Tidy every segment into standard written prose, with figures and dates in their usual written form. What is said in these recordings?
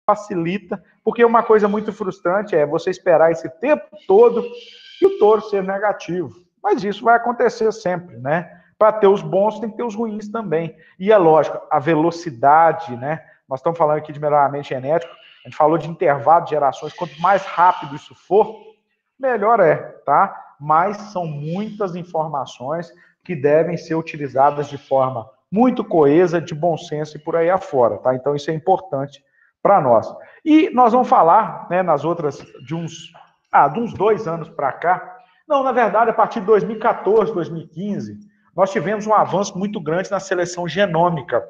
facilita, porque uma coisa muito frustrante é você esperar esse tempo todo e o touro ser negativo. Mas isso vai acontecer sempre, né? Para ter os bons, tem que ter os ruins também. E é lógico, a velocidade, né? Nós estamos falando aqui de melhoramento genético, a gente falou de intervalo de gerações, quanto mais rápido isso for, melhor é, tá? Mas são muitas informações que devem ser utilizadas de forma muito coesa, de bom senso e por aí afora, tá? Então isso é importante para nós. E nós vamos falar, né, nas outras, de uns 2 anos para cá, não, na verdade, a partir de 2014, 2015, nós tivemos um avanço muito grande na seleção genômica.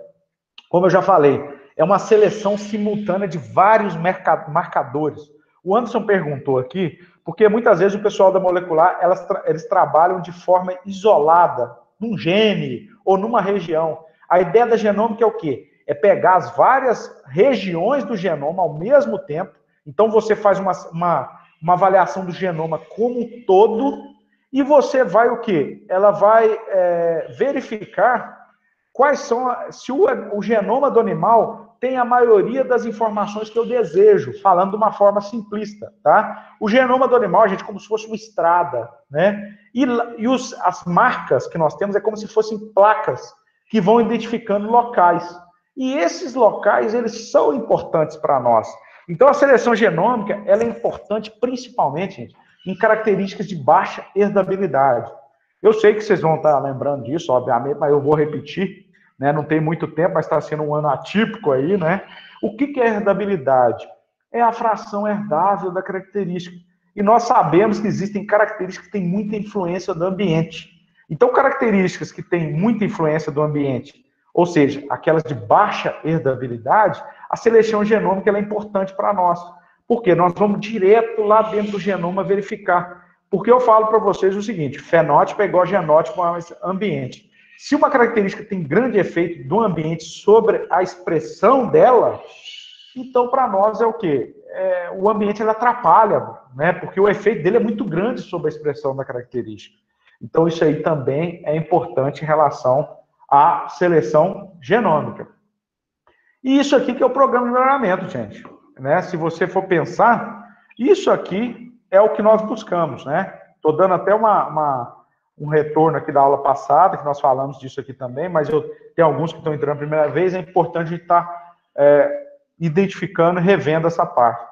Como eu já falei, é uma seleção simultânea de vários marcadores. O Anderson perguntou aqui, porque muitas vezes o pessoal da molecular, eles trabalham de forma isolada, num gene ou numa região. A ideia da genômica é o quê? É pegar as várias regiões do genoma ao mesmo tempo. Então, você faz uma avaliação do genoma como um todo e você vai o quê? Ela vai verificar quais são, se o genoma do animal tem a maioria das informações que eu desejo, falando de uma forma simplista, tá? O genoma do animal, gente, é como se fosse uma estrada, né? E as marcas que nós temos é como se fossem placas que vão identificando locais. E esses locais, eles são importantes para nós. Então, a seleção genômica, ela é importante principalmente, gente, em características de baixa herdabilidade. Eu sei que vocês vão estar lembrando disso, obviamente, mas eu vou repetir, né? Não tem muito tempo, mas está sendo um ano atípico aí, né? O que é herdabilidade? É a fração herdável da característica. E nós sabemos que existem características que têm muita influência do ambiente. Então, características que têm muita influência do ambiente, ou seja, aquelas de baixa herdabilidade, a seleção genômica ela é importante para nós. Porque nós vamos direto lá dentro do genoma verificar. Porque eu falo para vocês o seguinte, fenótipo é igual a genótipo ao ambiente. Se uma característica tem grande efeito do ambiente sobre a expressão dela, então para nós é o quê? O ambiente ele atrapalha, né? Porque o efeito dele é muito grande sobre a expressão da característica. Então isso aí também é importante em relação à seleção genômica. E isso aqui que é o programa de melhoramento, gente. Né? Se você for pensar, isso aqui é o que nós buscamos, né? Estou dando até um retorno aqui da aula passada, que nós falamos disso aqui também, mas tem alguns que estão entrando a primeira vez, é importante a gente estar identificando e revendo essa parte.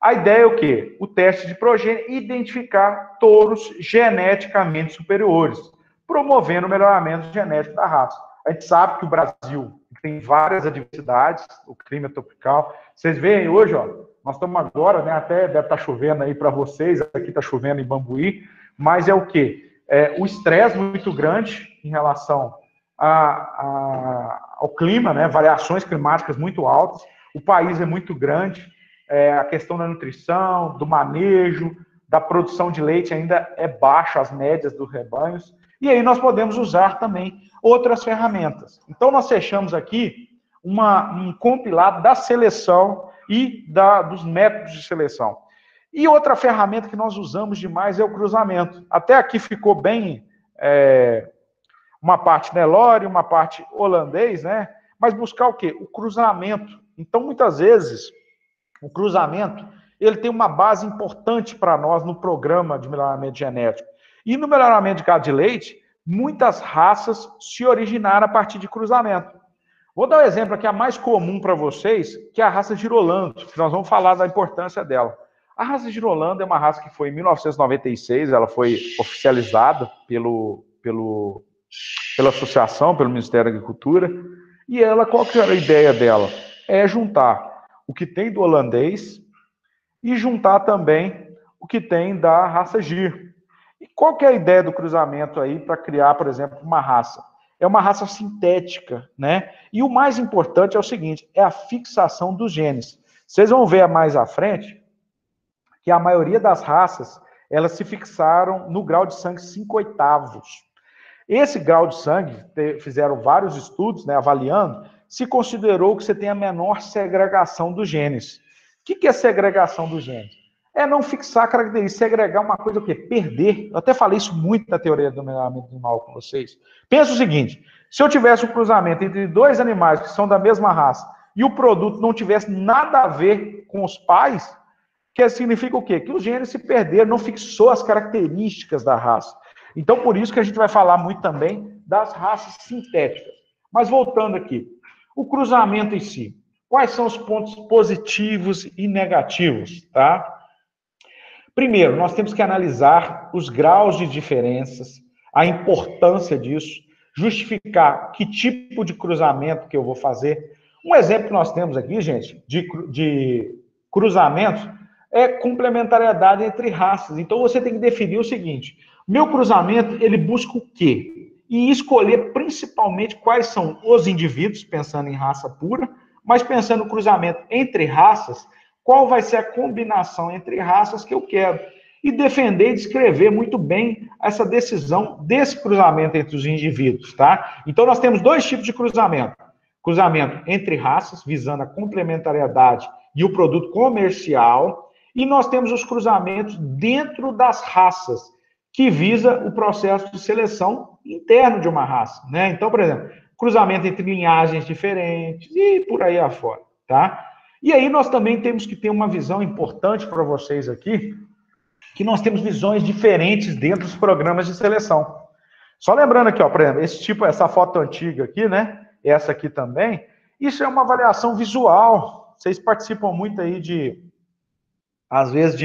A ideia é o quê? O teste de progênie, identificar touros geneticamente superiores, promovendo o melhoramento genético da raça. A gente sabe que o Brasil tem várias adversidades, o clima é tropical. Vocês veem hoje, ó, nós estamos agora, né, até deve estar chovendo aí para vocês, aqui está chovendo em Bambuí, mas é o quê? O estresse muito grande em relação ao clima, né, variações climáticas muito altas, o país é muito grande, a questão da nutrição, do manejo, da produção de leite ainda é baixa, as médias dos rebanhos, e aí nós podemos usar também outras ferramentas. Então, nós fechamos aqui um compilado da seleção e dos métodos de seleção. E outra ferramenta que nós usamos demais é o cruzamento. Até aqui ficou bem uma parte Nelore, uma parte holandês, né? Mas buscar o quê? O cruzamento. Então, muitas vezes, o cruzamento ele tem uma base importante para nós no programa de melhoramento genético. E no melhoramento de gado de leite, muitas raças se originaram a partir de cruzamento. Vou dar um exemplo aqui, a mais comum para vocês, que é a raça Girolando, que nós vamos falar da importância dela. A raça Girolando é uma raça que foi em 1996, ela foi oficializada pela associação, pelo Ministério da Agricultura, e ela, qual que era a ideia dela? É juntar o que tem do holandês e juntar também o que tem da raça Gir. E qual que é a ideia do cruzamento aí para criar, por exemplo, uma raça? É uma raça sintética, né? E o mais importante é o seguinte, é a fixação dos genes. Vocês vão ver mais à frente que a maioria das raças, elas se fixaram no grau de sangue 5/8. Esse grau de sangue, fizeram vários estudos, né, avaliando, se considerou que você tem a menor segregação dos genes. O que é segregação dos genes? É não fixar a característica, segregar uma coisa o quê? Perder. Eu até falei isso muito na teoria do melhoramento animal com vocês. Pensa o seguinte, se eu tivesse um cruzamento entre dois animais que são da mesma raça, e o produto não tivesse nada a ver com os pais, que significa o quê? Que os genes se perderam, não fixou as características da raça. Então, por isso que a gente vai falar muito também das raças sintéticas. Mas voltando aqui, o cruzamento em si. Quais são os pontos positivos e negativos, tá? Primeiro, nós temos que analisar os graus de diferenças, a importância disso, justificar que tipo de cruzamento que eu vou fazer. Um exemplo que nós temos aqui, gente, de cruzamento é complementariedade entre raças. Então, você tem que definir o seguinte, meu cruzamento, ele busca o quê? E escolher principalmente quais são os indivíduos, pensando em raça pura, mas pensando no cruzamento entre raças, qual vai ser a combinação entre raças que eu quero. E defender e descrever muito bem essa decisão desse cruzamento entre os indivíduos, tá? Então, nós temos dois tipos de cruzamento. Cruzamento entre raças, visando a complementariedade e o produto comercial. E nós temos os cruzamentos dentro das raças, que visa o processo de seleção interno de uma raça, né? Então, por exemplo, cruzamento entre linhagens diferentes e por aí afora, tá? E aí nós também temos que ter uma visão importante para vocês aqui, que nós temos visões diferentes dentro dos programas de seleção. Só lembrando aqui, ó, por exemplo, essa foto antiga aqui, né? Essa aqui também, isso é uma avaliação visual. Vocês participam muito aí às vezes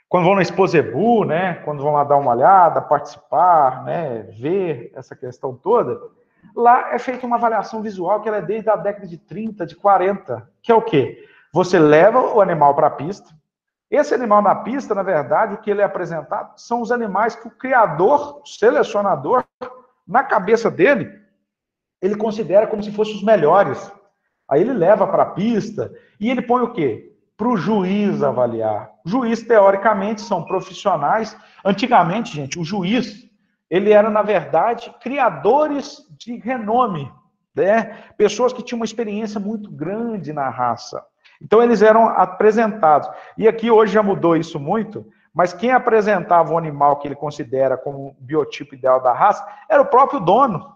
quando vão no Exposebu, né? Quando vão lá dar uma olhada, participar, né? Ver essa questão toda. Lá é feita uma avaliação visual que ela é desde a década de 30, de 40, que é o quê? Você leva o animal para a pista. Esse animal na pista, na verdade, o que ele é apresentado são os animais que o criador, o selecionador, na cabeça dele, ele considera como se fossem os melhores. Aí ele leva para a pista e ele põe o quê? Para o juiz avaliar. O juiz, teoricamente, são profissionais. Antigamente, gente, o juiz, ele era, na verdade, criadores de renome, né? Pessoas que tinham uma experiência muito grande na raça. Então, eles eram apresentados. E aqui, hoje, já mudou isso muito, mas quem apresentava o animal que ele considera como o biotipo ideal da raça era o próprio dono.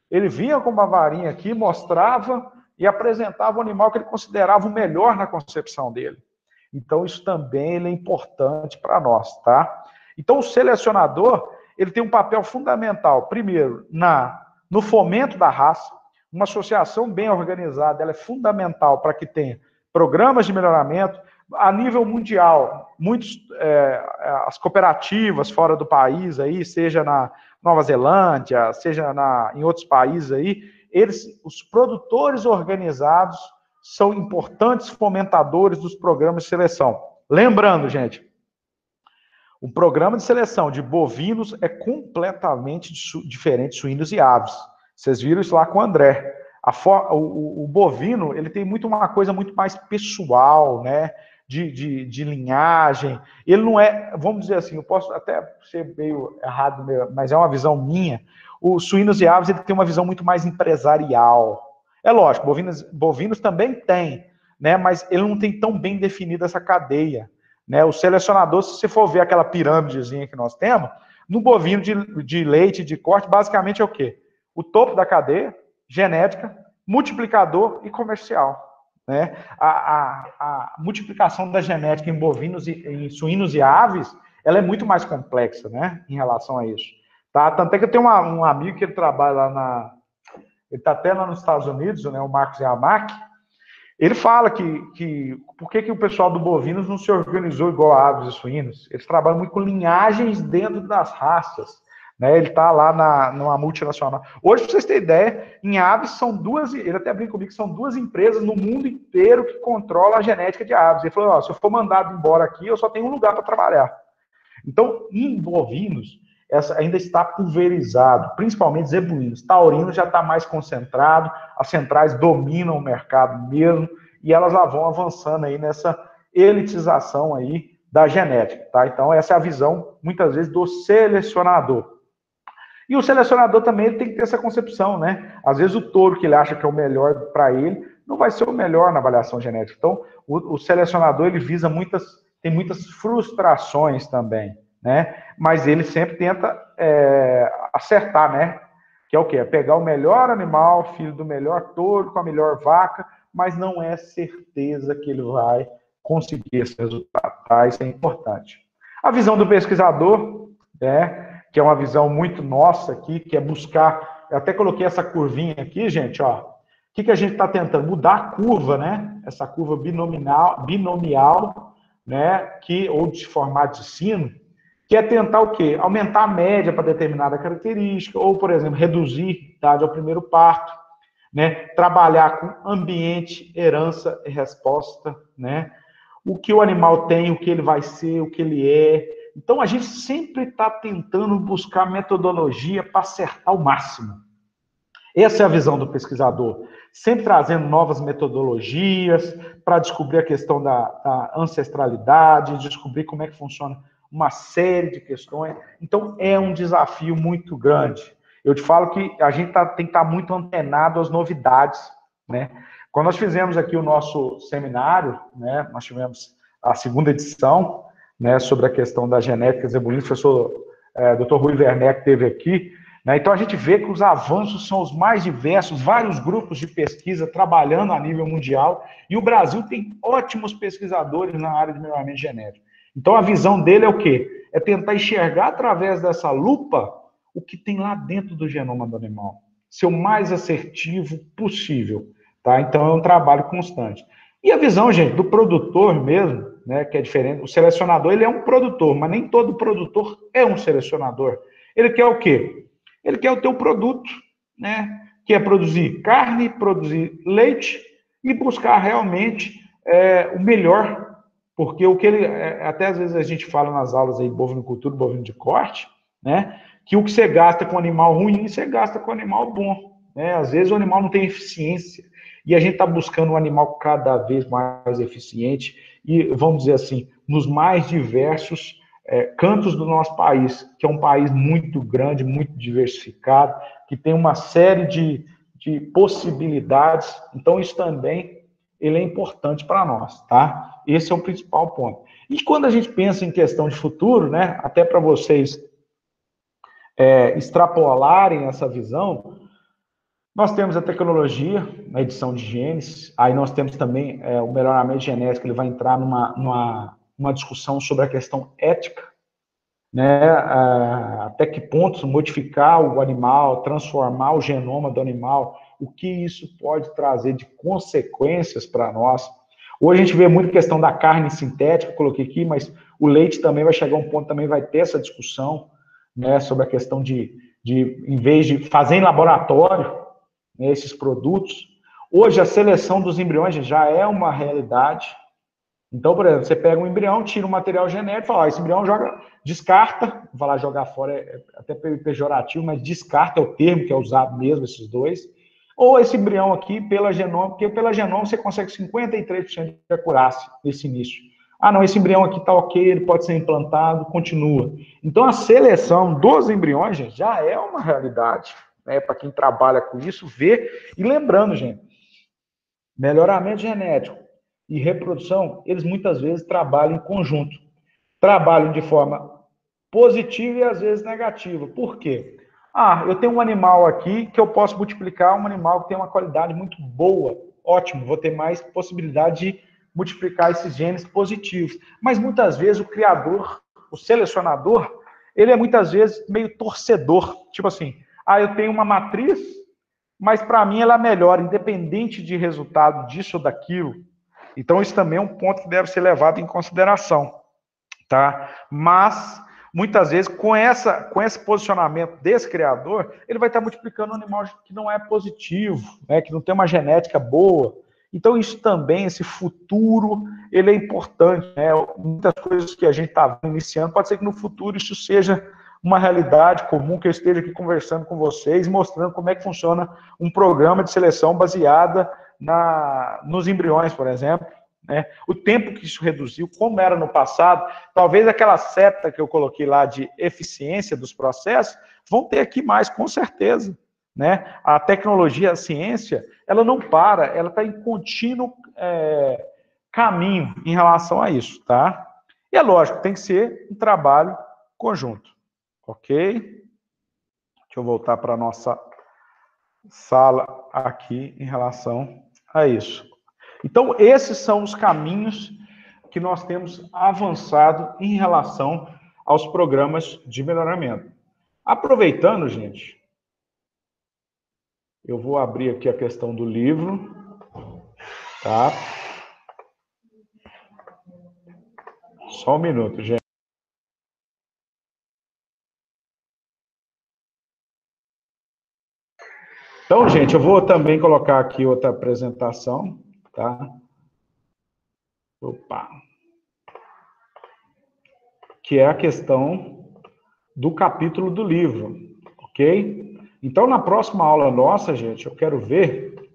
Ele vinha com uma varinha aqui, mostrava e apresentava o animal que ele considerava o melhor na concepção dele. Então, isso também é importante para nós, tá? Então, o selecionador, ele tem um papel fundamental, primeiro, no fomento da raça. Uma associação bem organizada, ela é fundamental para que tenha programas de melhoramento. A nível mundial, as cooperativas fora do país, aí, seja na Nova Zelândia, seja em outros países aí, os produtores organizados são importantes fomentadores dos programas de seleção. Lembrando, gente, o programa de seleção de bovinos é completamente diferente de suínos e aves. Vocês viram isso lá com o André. O bovino, ele tem uma coisa muito mais pessoal, né? De linhagem. Ele não é, vamos dizer assim, eu posso até ser meio errado, mas é uma visão minha. Os suínos e aves, ele tem uma visão muito mais empresarial. É lógico, bovinos também tem, né? Mas ele não tem tão bem definida essa cadeia, né? O selecionador, se você for ver aquela pirâmidezinha que nós temos, no bovino de leite, de corte, basicamente é o quê? O topo da cadeia, genética, multiplicador e comercial. Né? A multiplicação da genética em bovinos, em suínos e aves, ela é muito mais complexa, né, em relação a isso. Tá? Tanto é que eu tenho um amigo que ele trabalha lá ele está até lá nos Estados Unidos, né, o Marcos Yamaki. Ele fala que por que o pessoal do bovinos não se organizou igual a aves e suínos? Eles trabalham muito com linhagens dentro das raças. Né, ele está lá numa multinacional. Hoje, para vocês terem ideia, em aves são ele até brinca comigo que são 2 empresas no mundo inteiro que controlam a genética de aves. Ele falou, se eu for mandado embora aqui, eu só tenho um lugar para trabalhar. Então, em bovinos, ainda está pulverizado, principalmente zebuínos. Taurinos já está mais concentrado, as centrais dominam o mercado mesmo, e elas lá vão avançando aí nessa elitização aí da genética. Tá? Então, essa é a visão, muitas vezes, do selecionador. E o selecionador também tem que ter essa concepção, né? Às vezes o touro que ele acha que é o melhor para ele, não vai ser o melhor na avaliação genética. Então, o selecionador, ele visa tem muitas frustrações também, né? Mas ele sempre tenta acertar, né? Que é o quê? É pegar o melhor animal, filho do melhor touro, com a melhor vaca, mas não é certeza que ele vai conseguir esse resultado, tá? Isso é importante. A visão do pesquisador, né, que é uma visão muito nossa aqui, que é buscar, eu até coloquei essa curvinha aqui, gente, ó, o que a gente está tentando? Mudar a curva, né, essa curva binomial, né, ou de formato de sino, que é tentar o quê? Aumentar a média para determinada característica, ou, por exemplo, reduzir idade ao primeiro parto, né, trabalhar com ambiente, herança e resposta, né, o que o animal tem, o que ele vai ser, o que ele é. Então, a gente sempre está tentando buscar metodologia para acertar o máximo. Essa é a visão do pesquisador. Sempre trazendo novas metodologias para descobrir a questão da ancestralidade, descobrir como é que funciona uma série de questões. Então, é um desafio muito grande. Eu te falo que a gente tem que estar muito antenado às novidades, né? Quando nós fizemos aqui o nosso seminário, né, nós tivemos a segunda edição, né, sobre a questão da genética zebuína, o professor Dr. Rui Werneck esteve aqui, né, então a gente vê que os avanços são os mais diversos, vários grupos de pesquisa trabalhando a nível mundial, e o Brasil tem ótimos pesquisadores na área de melhoramento genético. Então a visão dele é o quê? É tentar enxergar através dessa lupa o que tem lá dentro do genoma do animal, ser o mais assertivo possível. Tá? Então, é um trabalho constante. E a visão, gente, do produtor mesmo, né, que é diferente. O selecionador, ele é um produtor, mas nem todo produtor é um selecionador. Ele quer o quê? Ele quer o teu produto, né, que é produzir carne, produzir leite e buscar realmente o melhor. Porque o que ele... até às vezes a gente fala nas aulas aí, bovinocultura, bovino de corte, né, que o que você gasta com animal ruim, você gasta com animal bom. Né? Às vezes o animal não tem eficiência. E a gente está buscando um animal cada vez mais eficiente e, vamos dizer assim, nos mais diversos cantos do nosso país, que é um país muito grande, muito diversificado, que tem uma série de possibilidades. Então, isso também ele é importante para nós, tá? Esse é o principal ponto. E quando a gente pensa em questão de futuro, né, até para vocês extrapolarem essa visão, nós temos a tecnologia, a edição de genes, aí nós temos também o melhoramento genético, ele vai entrar numa discussão sobre a questão ética, né? Até que ponto modificar o animal, transformar o genoma do animal, o que isso pode trazer de consequências para nós. Hoje a gente vê muito questão da carne sintética, coloquei aqui, mas o leite também vai chegar a um ponto, também vai ter essa discussão, né, sobre a questão de em vez de fazer em laboratório, né, esses produtos. Hoje, a seleção dos embriões já é uma realidade. Então, por exemplo, você pega um embrião, tira um material genético, fala, esse embrião descarta, vai lá jogar fora, é até pejorativo, mas descarta é o termo que é usado mesmo, esses dois. Ou esse embrião aqui, pela genoma, porque pela genoma você consegue 53% de acurácia nesse início. Ah, não, esse embrião aqui está ok, ele pode ser implantado, continua. Então, a seleção dos embriões, gente, já é uma realidade. Né, para quem trabalha com isso, ver. E lembrando, gente, melhoramento genético e reprodução, eles muitas vezes trabalham em conjunto. Trabalham de forma positiva e às vezes negativa. Por quê? Ah, eu tenho um animal aqui que eu posso multiplicar, um animal que tem uma qualidade muito boa, ótimo, vou ter mais possibilidade de multiplicar esses genes positivos. Mas muitas vezes o criador, o selecionador, ele é muitas vezes meio torcedor. Tipo assim, eu tenho uma matriz, mas para mim ela é melhor, independente de resultado disso ou daquilo. Então isso também é um ponto que deve ser levado em consideração, tá? Mas muitas vezes com esse posicionamento desse criador, ele vai estar multiplicando um animal que não é positivo, né? Que não tem uma genética boa. Então isso também, esse futuro, ele é importante, né? Muitas coisas que a gente está iniciando, pode ser que no futuro isso seja uma realidade comum, que eu esteja aqui conversando com vocês, mostrando como é que funciona um programa de seleção baseada nos embriões, por exemplo. Né? O tempo que isso reduziu, como era no passado, talvez aquela seta que eu coloquei lá de eficiência dos processos, vão ter aqui mais, com certeza. Né? A tecnologia, a ciência, ela não para, ela está em contínuo caminho em relação a isso. Tá? E é lógico, tem que ser um trabalho conjunto. Ok? Deixa eu voltar para a nossa sala aqui em relação a isso. Então, esses são os caminhos que nós temos avançado em relação aos programas de melhoramento. Aproveitando, gente, eu vou abrir aqui a questão do livro, tá? Só um minuto, gente. Então, gente, eu vou também colocar aqui outra apresentação, tá? Opa. Que é a questão do capítulo do livro, ok? Então, na próxima aula nossa, gente, eu quero ver,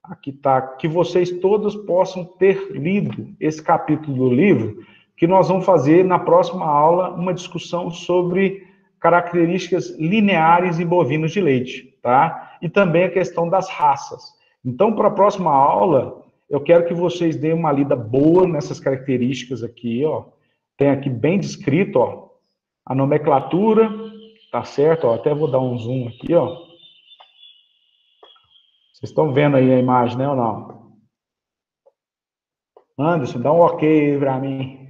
aqui tá, que vocês todos possam ter lido esse capítulo do livro, que nós vamos fazer na próxima aula uma discussão sobre características lineares em bovinos de leite, tá? E também a questão das raças. Então, para a próxima aula, eu quero que vocês deem uma lida boa nessas características aqui, ó. Tem aqui bem descrito, ó, a nomenclatura, tá certo? Ó, até vou dar um zoom aqui, ó. Vocês estão vendo aí a imagem, né, ou não? Anderson, dá um ok aí para mim.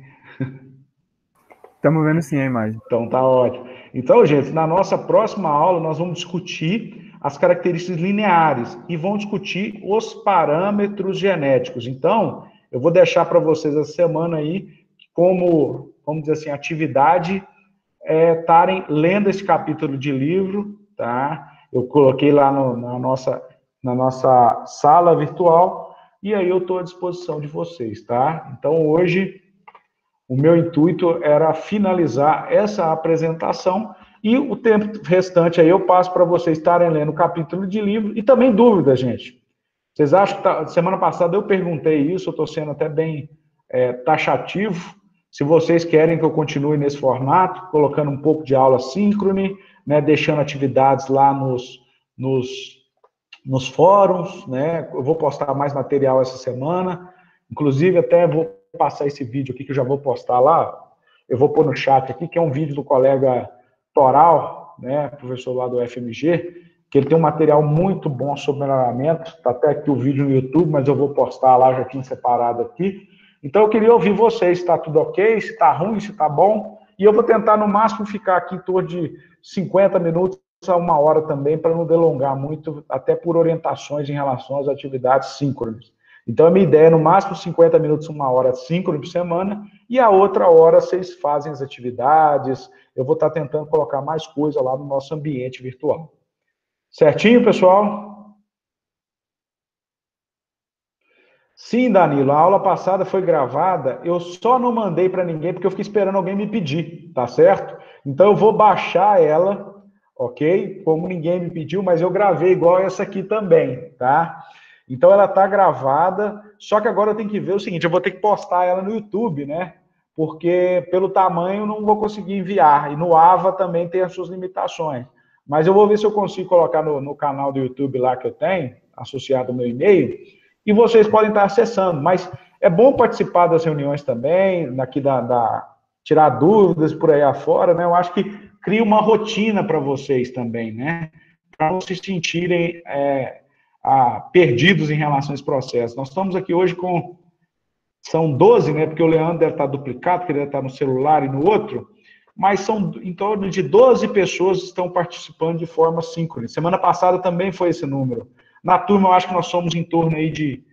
Estamos vendo sim a imagem. Então, tá ótimo. Então, gente, na nossa próxima aula, nós vamos discutir as características lineares e vamos discutir os parâmetros genéticos. Então, eu vou deixar para vocês essa semana aí, como, vamos dizer assim, atividade, estarem lendo esse capítulo de livro, tá? Eu coloquei lá na nossa sala virtual, e aí eu estou à disposição de vocês, tá? Então, hoje, o meu intuito era finalizar essa apresentação e o tempo restante aí eu passo para vocês estarem lendo o capítulo de livro e também dúvidas, gente. Vocês acham que semana passada eu perguntei isso, eu estou sendo até bem taxativo. Se vocês querem que eu continue nesse formato, colocando um pouco de aula síncrone, né, deixando atividades lá nos fóruns, né? Eu vou postar mais material essa semana. Inclusive, até vou passar esse vídeo aqui que eu já vou postar lá. Eu vou pôr no chat aqui, que é um vídeo do colega Toral, né, professor lá do FMG, que ele tem um material muito bom sobre melhoramento. Está até aqui o vídeo no YouTube, mas eu vou postar lá, já tinha separado aqui. Então, eu queria ouvir vocês, se está tudo ok, se está ruim, se está bom. E eu vou tentar, no máximo, ficar aqui em torno de 50 minutos a uma hora também, para não delongar muito, até por orientações em relação às atividades síncronas. Então, a minha ideia é, no máximo, 50 minutos, uma hora síncrona por semana, e a outra hora vocês fazem as atividades. Eu vou estar tentando colocar mais coisa lá no nosso ambiente virtual. Certinho, pessoal? Sim, Danilo, a aula passada foi gravada, eu só não mandei para ninguém porque eu fiquei esperando alguém me pedir, tá certo? Então eu vou baixar ela, ok? Como ninguém me pediu, mas eu gravei igual essa aqui também, tá? Então ela tá gravada, só que agora eu tenho que ver o seguinte, eu vou ter que postar ela no YouTube, né? Porque pelo tamanho eu não vou conseguir enviar, e no AVA também tem as suas limitações. Mas eu vou ver se eu consigo colocar no canal do YouTube lá que eu tenho, associado ao meu e-mail, e vocês podem estar acessando, mas é bom participar das reuniões também, aqui tirar dúvidas por aí afora, né? Eu acho que cria uma rotina para vocês também, né? Para não se sentirem perdidos em relação a esse processo. Nós estamos aqui hoje são 12, né? Porque o Leandro deve estar duplicado, porque ele deve estar no celular e no outro, mas são em torno de 12 pessoas que estão participando de forma síncrona. Semana passada também foi esse número. Na turma, eu acho que nós somos em torno aí de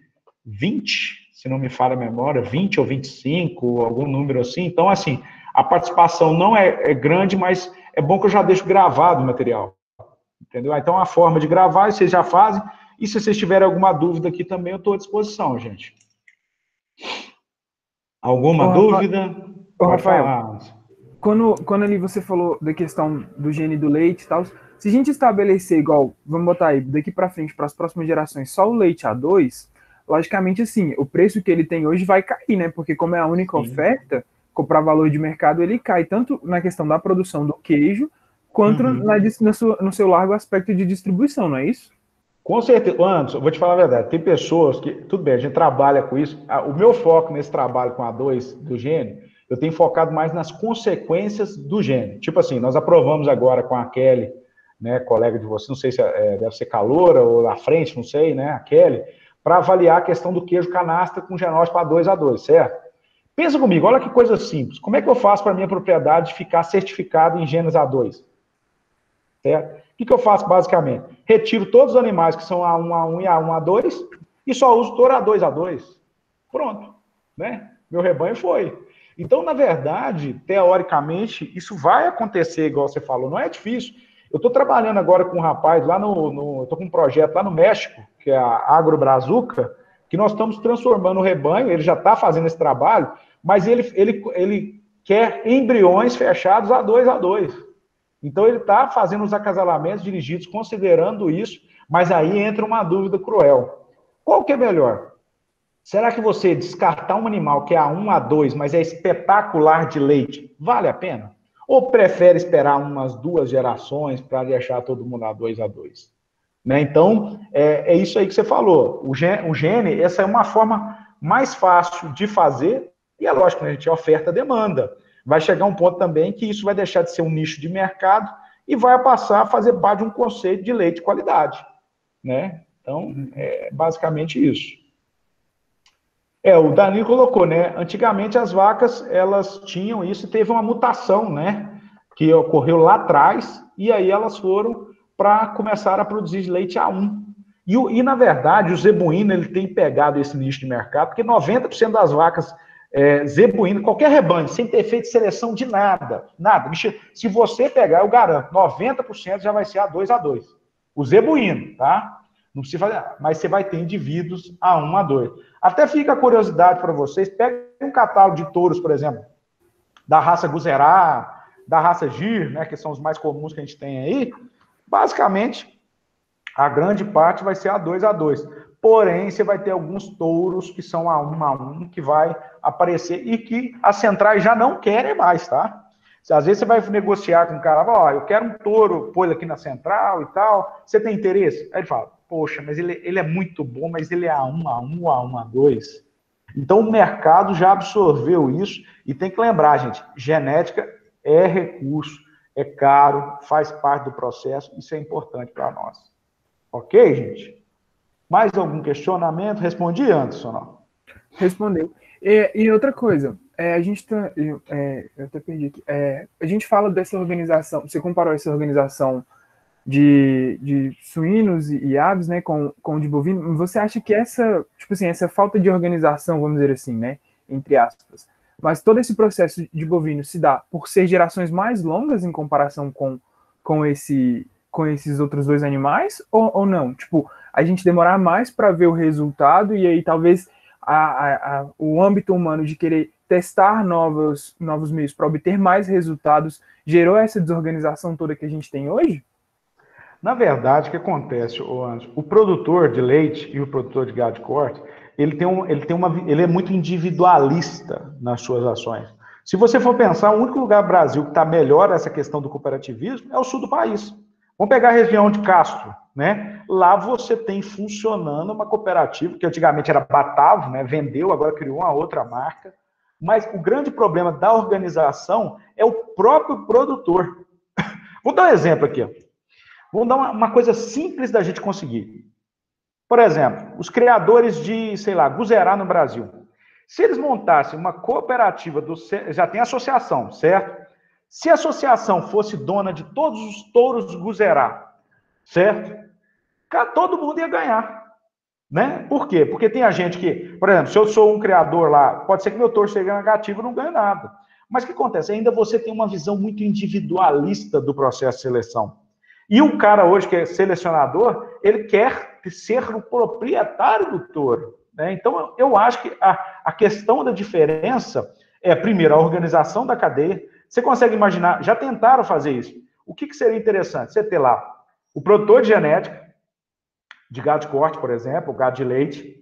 20, se não me falha a memória, 20 ou 25, algum número assim. Então, assim, a participação não é grande, mas é bom que eu já deixo gravado o material. Entendeu? Então, a forma de gravar, vocês já fazem. E se vocês tiverem alguma dúvida aqui também, eu estou à disposição, gente. Alguma dúvida? Ô, Rafael, quando ali você falou da questão do gene do leite e tal, se a gente estabelecer igual, vamos botar aí, daqui para frente, para as próximas gerações, só o leite A2, logicamente, assim, o preço que ele tem hoje vai cair, né? Porque como é a única oferta, comprar valor de mercado, ele cai tanto na questão da produção do queijo, quanto no seu largo aspecto de distribuição, não é isso? Com certeza. Anderson, eu vou te falar a verdade, tem pessoas que, tudo bem, a gente trabalha com isso, o meu foco nesse trabalho com A2 do gene, eu tenho focado mais nas consequências do gene. Tipo assim, nós aprovamos agora com a Kelly, né, colega de você, não sei se deve ser Caloura ou à frente, não sei, né, a Kelly, para avaliar a questão do queijo canastra com genótipo A2A2, certo? Pensa comigo, olha que coisa simples. Como é que eu faço para a minha propriedade ficar certificada em genes A2? Certo? O que eu faço basicamente? Retiro todos os animais que são A1, A1 e A1, A2 e só uso touro A2, A2. Pronto. Né? Meu rebanho foi. Então, na verdade, teoricamente, isso vai acontecer, igual você falou, não é difícil. Eu estou trabalhando agora com um rapaz lá estou com um projeto lá no México, que é a Agro Brazuca, que nós estamos transformando o rebanho, ele já está fazendo esse trabalho, mas ele quer embriões fechados A2, A2. Então, ele está fazendo os acasalamentos dirigidos considerando isso, mas aí entra uma dúvida cruel. Qual que é melhor? Será que você descartar um animal que é A1, A2, mas é espetacular de leite, vale a pena? Ou prefere esperar umas 2 gerações para deixar todo mundo A2, A2? Né? Então, é isso aí que você falou. O gene, essa é uma forma mais fácil de fazer, e é lógico que a gente oferta demanda. Vai chegar um ponto também que isso vai deixar de ser um nicho de mercado e vai passar a fazer parte de um conceito de leite de qualidade. Né? Então, é basicamente isso. O Danilo colocou, né? Antigamente as vacas, elas tinham isso e teve uma mutação, né? Que ocorreu lá atrás, e aí elas foram para começar a produzir leite A1. E na verdade, o zebuíno, ele tem pegado esse nicho de mercado, porque 90% das vacas zebuíno, qualquer rebanho, sem ter feito seleção de nada, se você pegar, eu garanto, 90% já vai ser A2, A2. O zebuíno, tá? Não precisa fazer, mas você vai ter indivíduos A1, A2. Até fica a curiosidade para vocês, peguem um catálogo de touros, por exemplo, da raça Guzerá, da raça Gir, né, que são os mais comuns que a gente tem aí, basicamente, a grande parte vai ser A2, A2. Porém, você vai ter alguns touros que são A1, A1, que vai aparecer e que as centrais já não querem mais, tá? Às vezes você vai negociar com o cara, eu quero um touro, põe ele aqui na central e tal, você tem interesse? Aí ele fala, poxa, mas ele é muito bom, mas ele é A1, A1, A1, A2. Então o mercado já absorveu isso e tem que lembrar, gente, genética é recurso, é caro, faz parte do processo, isso é importante para nós. Ok, gente? Mais algum questionamento? Respondi, Anderson? Não? Respondeu. E outra coisa, a gente tá, eu até perdi aqui. A gente fala dessa organização, você comparou essa organização de suínos e aves, né, com de bovino. Você acha que essa falta de organização, vamos dizer assim, né, entre aspas, mas todo esse processo de bovino se dá por ser gerações mais longas em comparação com esses outros dois animais, ou não? Tipo, a gente demorar mais para ver o resultado e aí talvez o âmbito humano de querer testar novos meios para obter mais resultados gerou essa desorganização toda que a gente tem hoje? Na verdade, o que acontece, Anderson? O produtor de leite e o produtor de gado de corte, ele é muito individualista nas suas ações. Se você for pensar, o único lugar no Brasil que está melhor essa questão do cooperativismo é o sul do país. Vamos pegar a região de Castro, né? Lá você tem funcionando uma cooperativa, que antigamente era Batavo, né? Vendeu, agora criou uma outra marca. Mas o grande problema da organização é o próprio produtor. Vou dar um exemplo aqui. Vamos dar uma coisa simples da gente conseguir. Por exemplo, os criadores de, Guzerá no Brasil. Se eles montassem uma cooperativa, já tem associação, certo? Se a associação fosse dona de todos os touros Guzerá, certo? Todo mundo ia ganhar. Né? Por quê? Porque tem a gente que, por exemplo, se eu sou um criador lá, pode ser que meu touro seja negativo e não ganhe nada. Mas o que acontece? Ainda você tem uma visão muito individualista do processo de seleção. E um cara hoje que é selecionador, ele quer ser o proprietário do touro. Né? Então, eu acho que a questão da diferença é, primeiro, a organização da cadeia. Você consegue imaginar, já tentaram fazer isso. O que seria interessante? Você ter lá o produtor de genética, de gado de corte, por exemplo, gado de leite,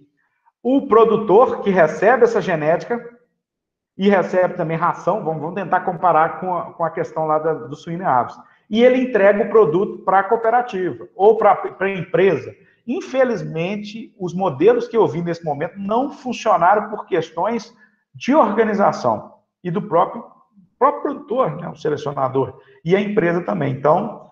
o produtor que recebe essa genética e recebe também ração, vamos tentar comparar com a questão lá do suíno e aves. E ele entrega o produto para a cooperativa ou para a empresa. Infelizmente, os modelos que eu vi nesse momento não funcionaram por questões de organização e do próprio produtor, né, o selecionador, e a empresa também. Então,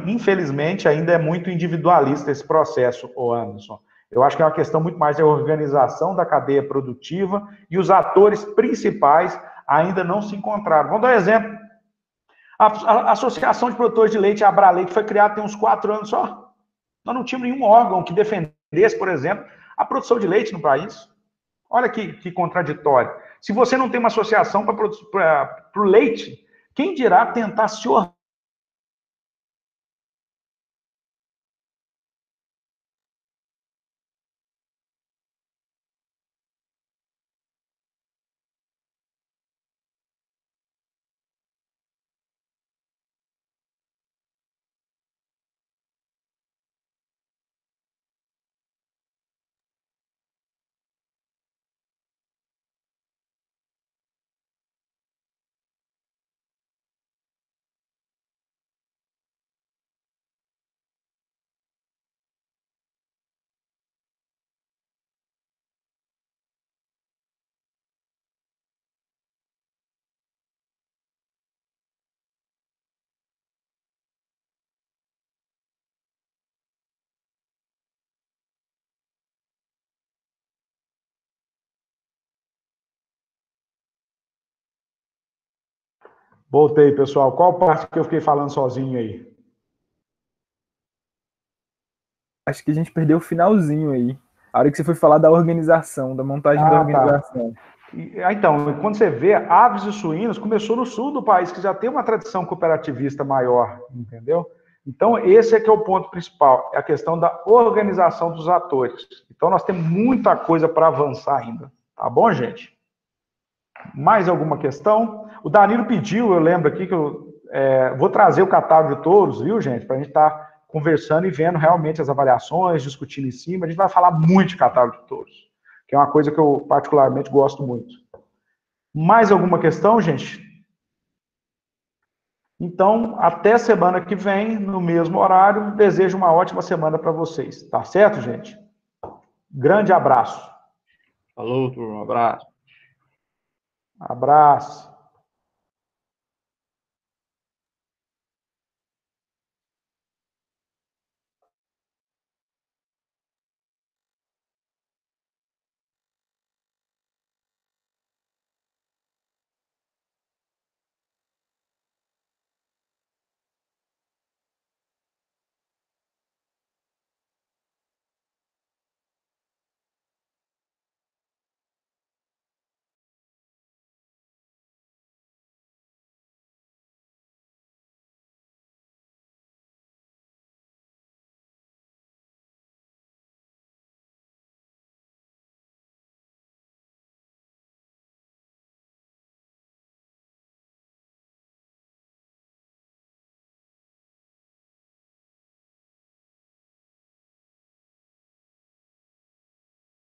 infelizmente, ainda é muito individualista esse processo, Anderson. Eu acho que é uma questão muito mais de organização da cadeia produtiva e os atores principais ainda não se encontraram. Vamos dar um exemplo. A Associação de Produtores de Leite, a Abraleite, foi criada tem uns 4 anos só. Nós não tínhamos nenhum órgão que defendesse, por exemplo, a produção de leite no país. Olha que contraditório. Se você não tem uma associação para o leite, quem dirá tentar se organizar? Voltei, pessoal. Qual parte que eu fiquei falando sozinho aí? Acho que a gente perdeu o finalzinho aí. A hora que você foi falar da organização, da montagem da organização. Tá. Então, quando você vê, aves e suínos começou no sul do país, que já tem uma tradição cooperativista maior, entendeu? Então, esse é que é o ponto principal, é a questão da organização dos atores. Então, nós temos muita coisa para avançar ainda. Tá bom, gente? Mais alguma questão? O Danilo pediu, eu lembro aqui, que eu vou trazer o catálogo de touros, viu, gente? Para a gente estar conversando e vendo realmente as avaliações, discutindo em cima. A gente vai falar muito de catálogo de touros, que é uma coisa que eu particularmente gosto muito. Mais alguma questão, gente? Então, até semana que vem, no mesmo horário. Desejo uma ótima semana para vocês. Tá certo, gente? Grande abraço. Falou, turma. Um abraço. Abraço.